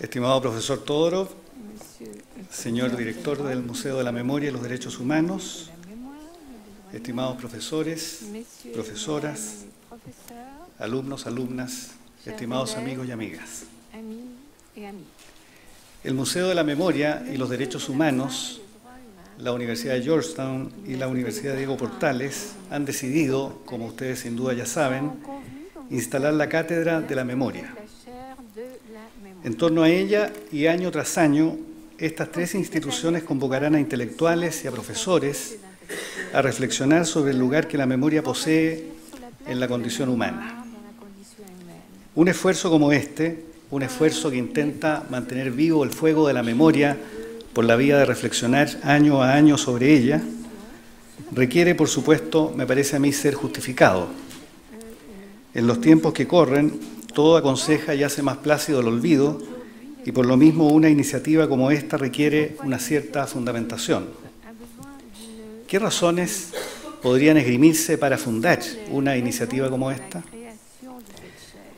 Estimado profesor Todorov, señor director del Museo de la Memoria y los Derechos Humanos, estimados profesores, profesoras, alumnos, alumnas, estimados amigos y amigas. El Museo de la Memoria y los Derechos Humanos, la Universidad de Georgetown y la Universidad Diego Portales han decidido, como ustedes sin duda ya saben, instalar la Cátedra de la Memoria. En torno a ella, y año tras año, estas tres instituciones convocarán a intelectuales y a profesores a reflexionar sobre el lugar que la memoria posee en la condición humana. Un esfuerzo como este, un esfuerzo que intenta mantener vivo el fuego de la memoria por la vía de reflexionar año a año sobre ella, requiere, por supuesto, me parece a mí, ser justificado. En los tiempos que corren, todo aconseja y hace más plácido el olvido, y por lo mismo una iniciativa como esta requiere una cierta fundamentación. ¿Qué razones podrían esgrimirse para fundar una iniciativa como esta?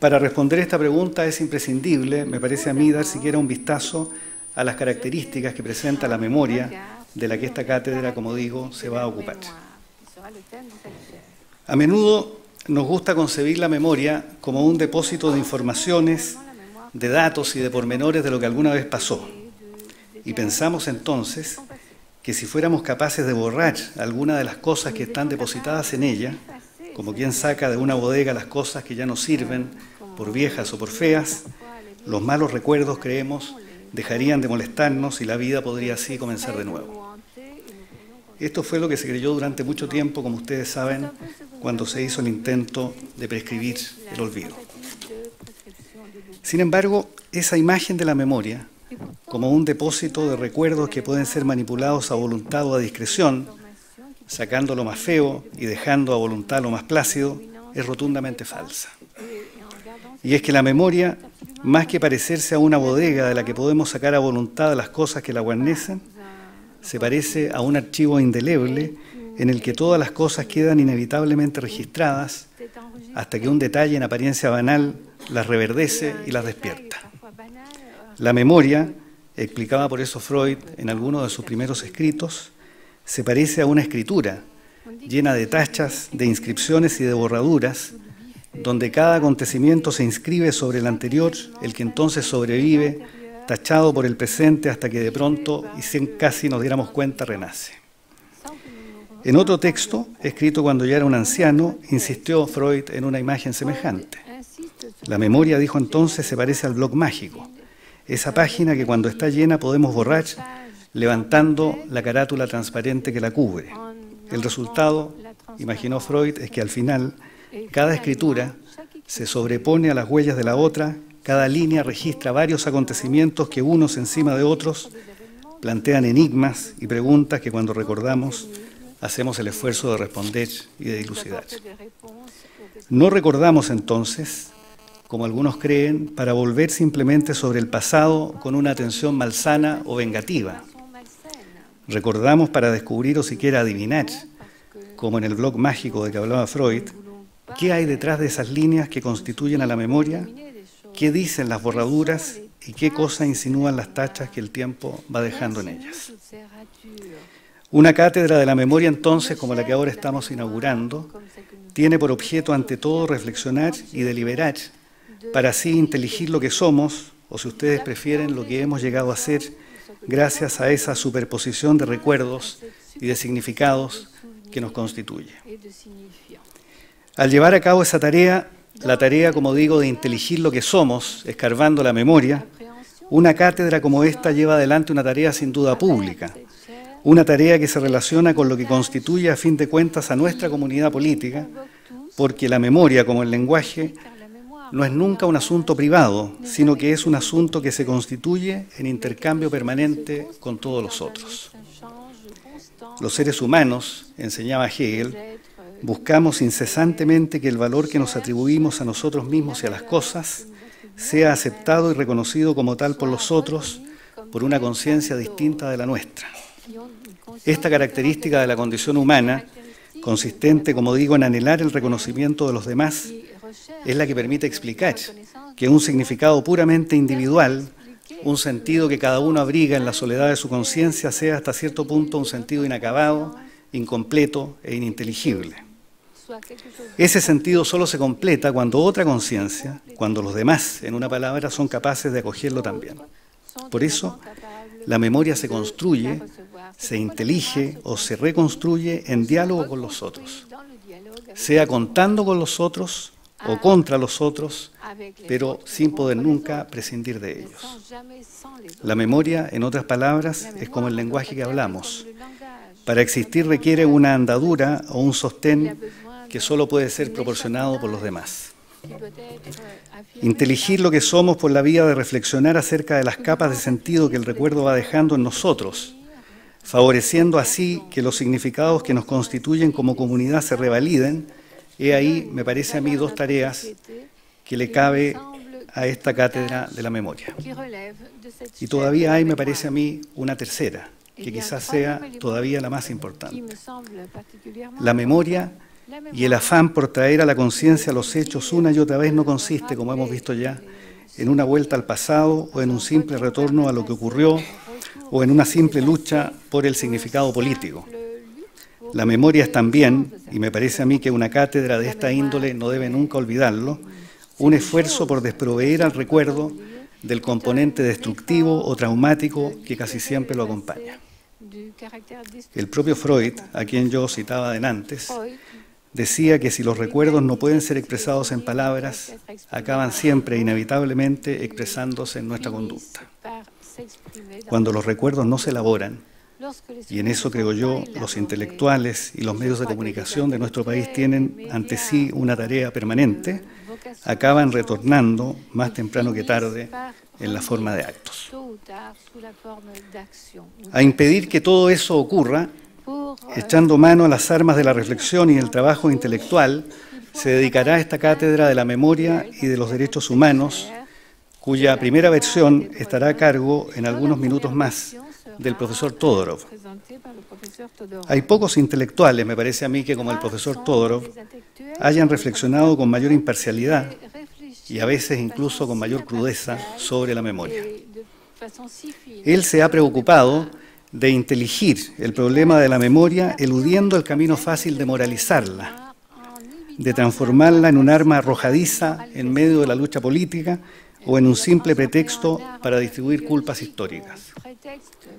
Para responder esta pregunta es imprescindible, me parece a mí, dar siquiera un vistazo a las características que presenta la memoria de la que esta cátedra, como digo, se va a ocupar. A menudo nos gusta concebir la memoria como un depósito de informaciones, de datos y de pormenores de lo que alguna vez pasó. Y pensamos entonces que si fuéramos capaces de borrar alguna de las cosas que están depositadas en ella, como quien saca de una bodega las cosas que ya no sirven, por viejas o por feas, los malos recuerdos, creemos, dejarían de molestarnos y la vida podría así comenzar de nuevo. Esto fue lo que se creyó durante mucho tiempo, como ustedes saben, cuando se hizo el intento de prescribir el olvido. Sin embargo, esa imagen de la memoria, como un depósito de recuerdos que pueden ser manipulados a voluntad o a discreción, sacando lo más feo y dejando a voluntad lo más plácido, es rotundamente falsa. Y es que la memoria, más que parecerse a una bodega de la que podemos sacar a voluntad las cosas que la guarnecen, se parece a un archivo indeleble en el que todas las cosas quedan inevitablemente registradas hasta que un detalle en apariencia banal las reverdece y las despierta. La memoria, explicaba por eso Freud en alguno de sus primeros escritos, se parece a una escritura llena de tachas, de inscripciones y de borraduras, donde cada acontecimiento se inscribe sobre el anterior, el que entonces sobrevive, tachado por el presente hasta que de pronto, y sin casi nos diéramos cuenta, renace. En otro texto, escrito cuando ya era un anciano, insistió Freud en una imagen semejante. La memoria, dijo entonces, se parece al bloc mágico, esa página que cuando está llena podemos borrar levantando la carátula transparente que la cubre. El resultado, imaginó Freud, es que al final cada escritura se sobrepone a las huellas de la otra, cada línea registra varios acontecimientos que unos encima de otros plantean enigmas y preguntas que cuando recordamos hacemos el esfuerzo de responder y de dilucidar. No recordamos entonces, como algunos creen, para volver simplemente sobre el pasado con una atención malsana o vengativa. Recordamos para descubrir o siquiera adivinar, como en el bloc mágico de que hablaba Freud, qué hay detrás de esas líneas que constituyen a la memoria, qué dicen las borraduras y qué cosas insinúan las tachas que el tiempo va dejando en ellas. Una cátedra de la memoria, entonces, como la que ahora estamos inaugurando, tiene por objeto ante todo reflexionar y deliberar para así inteligir lo que somos, o si ustedes prefieren, lo que hemos llegado a ser, gracias a esa superposición de recuerdos y de significados que nos constituye. Al llevar a cabo esa tarea, la tarea, como digo, de inteligir lo que somos, escarbando la memoria, una cátedra como esta lleva adelante una tarea sin duda pública, una tarea que se relaciona con lo que constituye a fin de cuentas a nuestra comunidad política, porque la memoria, como el lenguaje, no es nunca un asunto privado, sino que es un asunto que se constituye en intercambio permanente con todos los otros. Los seres humanos, enseñaba Hegel, buscamos incesantemente que el valor que nos atribuimos a nosotros mismos y a las cosas sea aceptado y reconocido como tal por los otros, por una conciencia distinta de la nuestra. Esta característica de la condición humana, consistente, como digo, en anhelar el reconocimiento de los demás, es la que permite explicar que un significado puramente individual un sentido que cada uno abriga en la soledad de su conciencia, sea hasta cierto punto un sentido inacabado, incompleto e ininteligible. Ese sentido solo se completa cuando otra conciencia, cuando los demás, en una palabra, son capaces de acogerlo también. Por eso, la memoria se construye, se intelige o se reconstruye en diálogo con los otros, sea contando con los otros o contra los otros, pero sin poder nunca prescindir de ellos. La memoria, en otras palabras, es como el lenguaje que hablamos. Para existir requiere una andadura o un sostén que solo puede ser proporcionado por los demás. Inteligir lo que somos por la vía de reflexionar acerca de las capas de sentido que el recuerdo va dejando en nosotros, favoreciendo así que los significados que nos constituyen como comunidad se revaliden. He ahí, me parece a mí, dos tareas que le cabe a esta cátedra de la memoria. Y todavía hay, me parece a mí, una tercera, que quizás sea todavía la más importante. La memoria y el afán por traer a la conciencia los hechos una y otra vez no consiste, como hemos visto ya, en una vuelta al pasado o en un simple retorno a lo que ocurrió o en una simple lucha por el significado político. La memoria es también, y me parece a mí que una cátedra de esta índole no debe nunca olvidarlo, un esfuerzo por desproveer al recuerdo del componente destructivo o traumático que casi siempre lo acompaña. El propio Freud, a quien yo citaba antes, decía que si los recuerdos no pueden ser expresados en palabras, acaban siempre, inevitablemente, expresándose en nuestra conducta. Cuando los recuerdos no se elaboran, y en eso creo yo, los intelectuales y los medios de comunicación de nuestro país tienen ante sí una tarea permanente, acaban retornando, más temprano que tarde, en la forma de actos. A impedir que todo eso ocurra, echando mano a las armas de la reflexión y el trabajo intelectual, se dedicará esta cátedra de la memoria y de los derechos humanos, cuya primera versión estará a cargo en algunos minutos más del profesor Todorov. Hay pocos intelectuales, me parece a mí, que como el profesor Todorov hayan reflexionado con mayor imparcialidad y a veces incluso con mayor crudeza sobre la memoria. Él se ha preocupado de inteligir el problema de la memoria eludiendo el camino fácil de moralizarla, de transformarla en un arma arrojadiza en medio de la lucha política o en un simple pretexto para distribuir culpas históricas.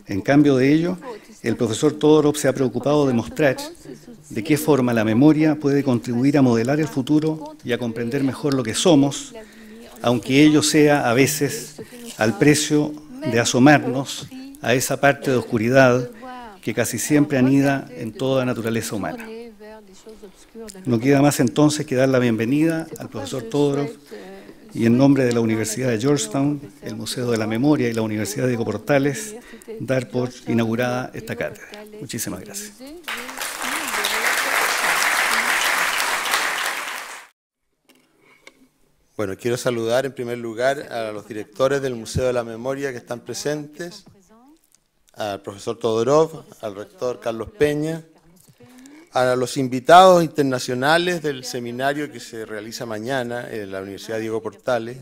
En cambio de ello, el profesor Todorov se ha preocupado de mostrar de qué forma la memoria puede contribuir a modelar el futuro y a comprender mejor lo que somos, aunque ello sea a veces al precio de asomarnos a esa parte de oscuridad que casi siempre anida en toda naturaleza humana. No queda más entonces que dar la bienvenida al profesor Todorov y en nombre de la Universidad de Georgetown, el Museo de la Memoria y la Universidad Diego Portales, dar por inaugurada esta cátedra. Muchísimas gracias. Bueno, quiero saludar en primer lugar a los directores del Museo de la Memoria que están presentes, al profesor Todorov, al rector Carlos Peña, a los invitados internacionales del seminario que se realiza mañana en la Universidad Diego Portales,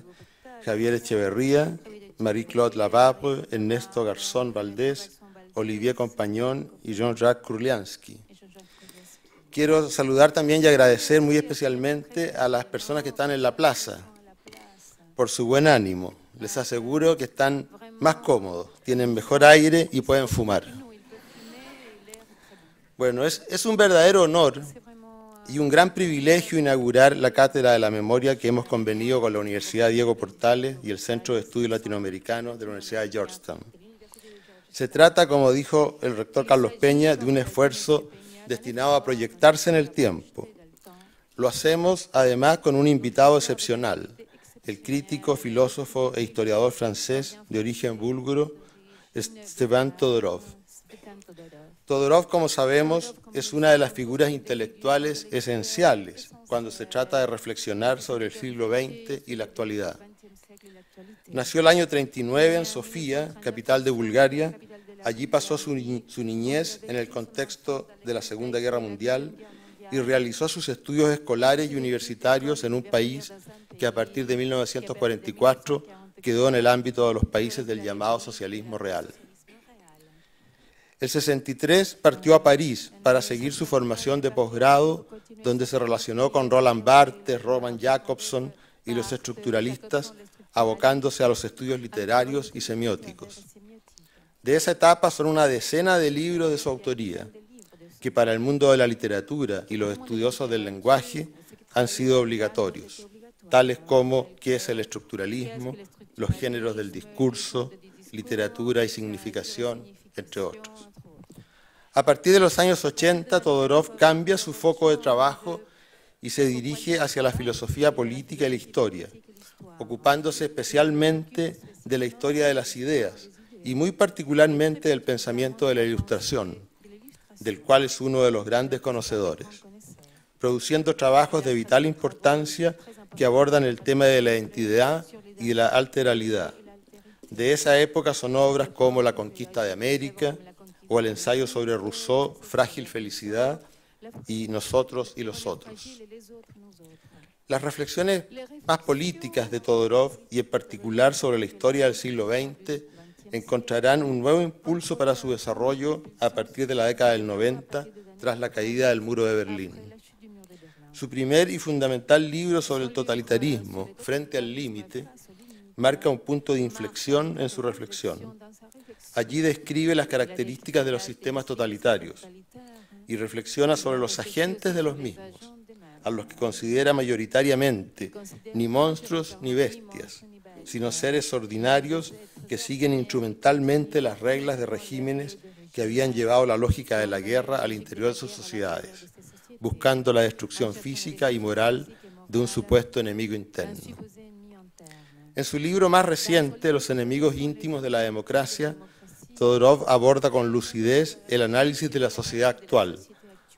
Javier Echeverría, Marie-Claude Lavabre, Ernesto Garzón Valdés, Olivier Compañón y Jean-Jacques Krulyansky. Quiero saludar también y agradecer muy especialmente a las personas que están en la plaza por su buen ánimo. Les aseguro que están más cómodos, tienen mejor aire y pueden fumar. Bueno, es un verdadero honor y un gran privilegio inaugurar la Cátedra de la Memoria que hemos convenido con la Universidad Diego Portales y el Centro de Estudios Latinoamericanos de la Universidad de Georgetown. Se trata, como dijo el rector Carlos Peña, de un esfuerzo destinado a proyectarse en el tiempo. Lo hacemos, además, con un invitado excepcional, el crítico, filósofo e historiador francés de origen búlgaro, Stepan Todorov. Todorov, como sabemos, es una de las figuras intelectuales esenciales cuando se trata de reflexionar sobre el siglo XX y la actualidad. Nació el año 39 en Sofía, capital de Bulgaria. Allí pasó su niñez en el contexto de la Segunda Guerra Mundial y realizó sus estudios escolares y universitarios en un país que a partir de 1944 quedó en el ámbito de los países del llamado socialismo real. El 63 partió a París para seguir su formación de posgrado, donde se relacionó con Roland Barthes, Roman Jakobson y los estructuralistas, abocándose a los estudios literarios y semióticos. De esa etapa son una decena de libros de su autoría, que para el mundo de la literatura y los estudiosos del lenguaje han sido obligatorios, tales como ¿qué es el estructuralismo?, los géneros del discurso, literatura y significación, entre otros. A partir de los años 80, Todorov cambia su foco de trabajo y se dirige hacia la filosofía política y la historia, ocupándose especialmente de la historia de las ideas y muy particularmente del pensamiento de la Ilustración, del cual es uno de los grandes conocedores, produciendo trabajos de vital importancia que abordan el tema de la identidad y de la alteralidad. De esa época son obras como La conquista de América o el ensayo sobre Rousseau, Frágil felicidad y Nosotros y los otros. Las reflexiones más políticas de Todorov y en particular sobre la historia del siglo XX encontrarán un nuevo impulso para su desarrollo a partir de la década del 90 tras la caída del muro de Berlín. Su primer y fundamental libro sobre el totalitarismo, Frente al límite, marca un punto de inflexión en su reflexión. Allí describe las características de los sistemas totalitarios y reflexiona sobre los agentes de los mismos, a los que considera mayoritariamente ni monstruos ni bestias, sino seres ordinarios que siguen instrumentalmente las reglas de regímenes que habían llevado la lógica de la guerra al interior de sus sociedades, buscando la destrucción física y moral de un supuesto enemigo interno. En su libro más reciente, Los enemigos íntimos de la democracia, Todorov aborda con lucidez el análisis de la sociedad actual,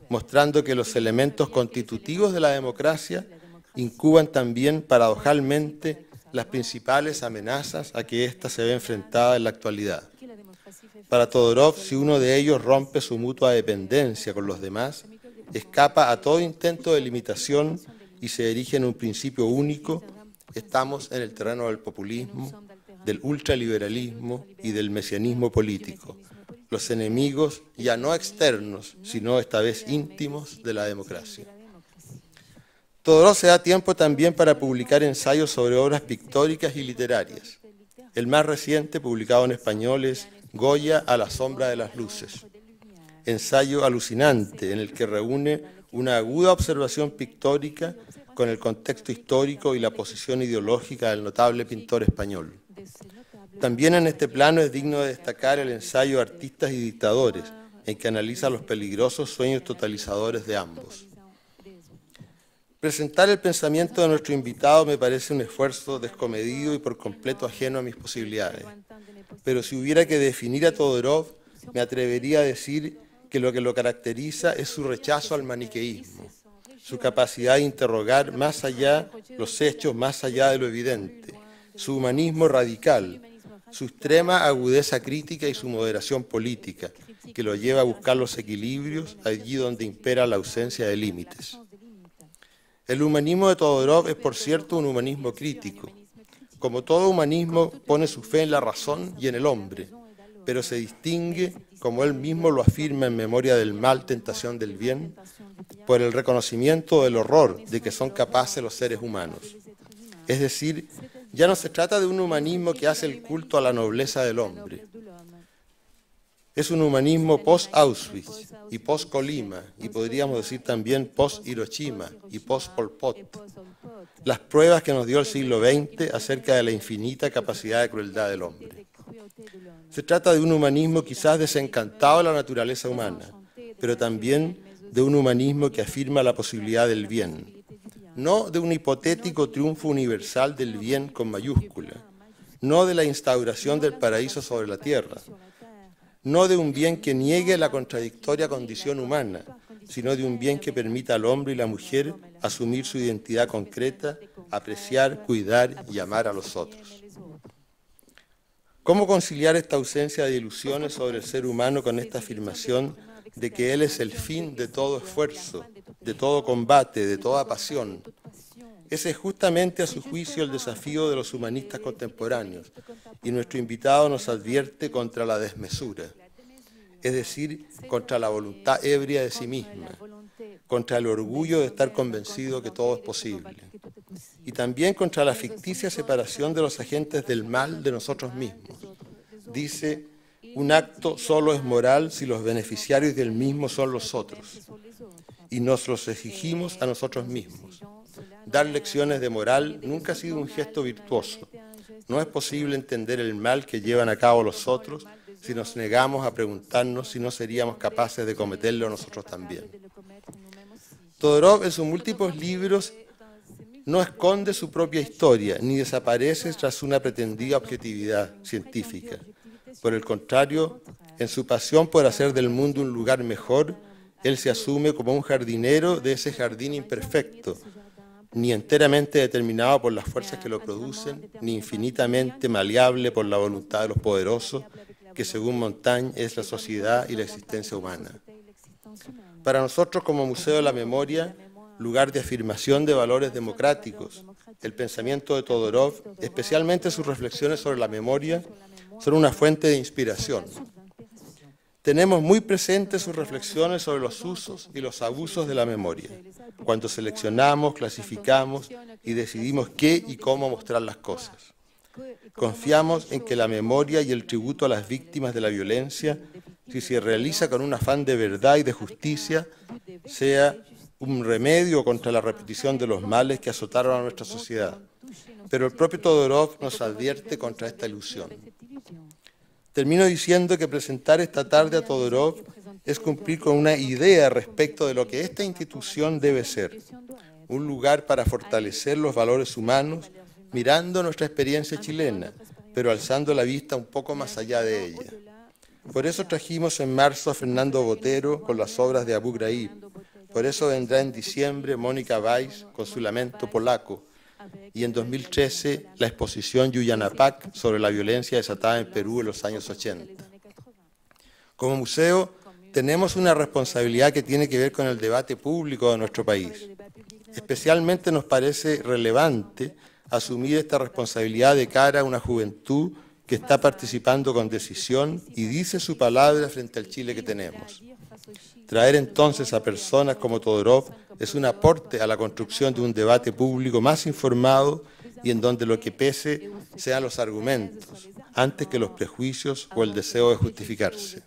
mostrando que los elementos constitutivos de la democracia incuban también paradojalmente las principales amenazas a que ésta se ve enfrentada en la actualidad. Para Todorov, si uno de ellos rompe su mutua dependencia con los demás, escapa a todo intento de limitación y se erige en un principio único, estamos en el terreno del populismo, del ultraliberalismo y del mesianismo político, los enemigos ya no externos, sino esta vez íntimos de la democracia. Todorov se da tiempo también para publicar ensayos sobre obras pictóricas y literarias. El más reciente, publicado en español, es Goya a la sombra de las luces, ensayo alucinante en el que reúne una aguda observación pictórica con el contexto histórico y la posición ideológica del notable pintor español. También en este plano es digno de destacar el ensayo Artistas y dictadores, en que analiza los peligrosos sueños totalizadores de ambos. Presentar el pensamiento de nuestro invitado me parece un esfuerzo descomedido y por completo ajeno a mis posibilidades. Pero si hubiera que definir a Todorov, me atrevería a decir que lo caracteriza es su rechazo al maniqueísmo, su capacidad de interrogar más allá los hechos, más allá de lo evidente, su humanismo radical, su extrema agudeza crítica y su moderación política, que lo lleva a buscar los equilibrios allí donde impera la ausencia de límites. El humanismo de Todorov es, por cierto, un humanismo crítico. Como todo humanismo, pone su fe en la razón y en el hombre, pero se distingue, como él mismo lo afirma en Memoria del mal, tentación del bien, por el reconocimiento del horror de que son capaces los seres humanos. Es decir, ya no se trata de un humanismo que hace el culto a la nobleza del hombre. Es un humanismo post-Auschwitz y post-Colima, y podríamos decir también post-Hiroshima y post-Pol Pot. Las pruebas que nos dio el siglo XX acerca de la infinita capacidad de crueldad del hombre. Se trata de un humanismo quizás desencantado de la naturaleza humana, pero también de un humanismo que afirma la posibilidad del bien, no de un hipotético triunfo universal del bien con mayúscula, no de la instauración del paraíso sobre la tierra, no de un bien que niegue la contradictoria condición humana, sino de un bien que permita al hombre y la mujer asumir su identidad concreta, apreciar, cuidar y amar a los otros. ¿Cómo conciliar esta ausencia de ilusiones sobre el ser humano con esta afirmación de que él es el fin de todo esfuerzo, de todo combate, de toda pasión, Ese es justamente, a su juicio, el desafío de los humanistas contemporáneos, y nuestro invitado nos advierte contra la desmesura, es decir, contra la voluntad ebria de sí misma, contra el orgullo de estar convencido que todo es posible, y también contra la ficticia separación de los agentes del mal de nosotros mismos. Dice, un acto solo es moral si los beneficiarios del mismo son los otros, y nos los exigimos a nosotros mismos. Dar lecciones de moral nunca ha sido un gesto virtuoso. No es posible entender el mal que llevan a cabo los otros si nos negamos a preguntarnos si no seríamos capaces de cometerlo nosotros también. Todorov, en sus múltiples libros, no esconde su propia historia ni desaparece tras una pretendida objetividad científica. Por el contrario, en su pasión por hacer del mundo un lugar mejor, él se asume como un jardinero de ese jardín imperfecto, ni enteramente determinado por las fuerzas que lo producen, ni infinitamente maleable por la voluntad de los poderosos, que según Montaigne es la sociedad y la existencia humana. Para nosotros, como Museo de la Memoria, lugar de afirmación de valores democráticos, el pensamiento de Todorov, especialmente sus reflexiones sobre la memoria, son una fuente de inspiración. Tenemos muy presentes sus reflexiones sobre los usos y los abusos de la memoria, cuando seleccionamos, clasificamos y decidimos qué y cómo mostrar las cosas. Confiamos en que la memoria y el tributo a las víctimas de la violencia, si se realiza con un afán de verdad y de justicia, sea un remedio contra la repetición de los males que azotaron a nuestra sociedad. Pero el propio Todorov nos advierte contra esta ilusión. Termino diciendo que presentar esta tarde a Todorov es cumplir con una idea respecto de lo que esta institución debe ser, un lugar para fortalecer los valores humanos, mirando nuestra experiencia chilena, pero alzando la vista un poco más allá de ella. Por eso trajimos en marzo a Fernando Botero con las obras de Abu Ghraib. Por eso vendrá en diciembre Mónica Weiss con su Lamento Polaco, y en 2013 la exposición Yuyanapac sobre la violencia desatada en Perú en los años 80. Como museo tenemos una responsabilidad que tiene que ver con el debate público de nuestro país. Especialmente nos parece relevante asumir esta responsabilidad de cara a una juventud que está participando con decisión y dice su palabra frente al Chile que tenemos. Traer entonces a personas como Todorov es un aporte a la construcción de un debate público más informado y en donde lo que pese sean los argumentos, antes que los prejuicios o el deseo de justificarse.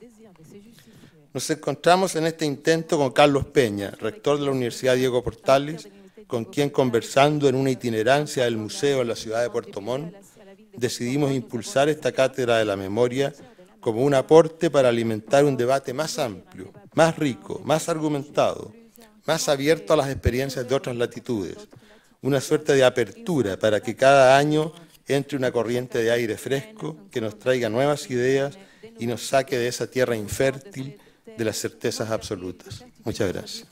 Nos encontramos en este intento con Carlos Peña, rector de la Universidad Diego Portales, con quien, conversando en una itinerancia del museo en la ciudad de Puerto Montt, decidimos impulsar esta cátedra de la memoria como un aporte para alimentar un debate más amplio, más rico, más argumentado, más abierto a las experiencias de otras latitudes, una suerte de apertura para que cada año entre una corriente de aire fresco que nos traiga nuevas ideas y nos saque de esa tierra infértil de las certezas absolutas. Muchas gracias.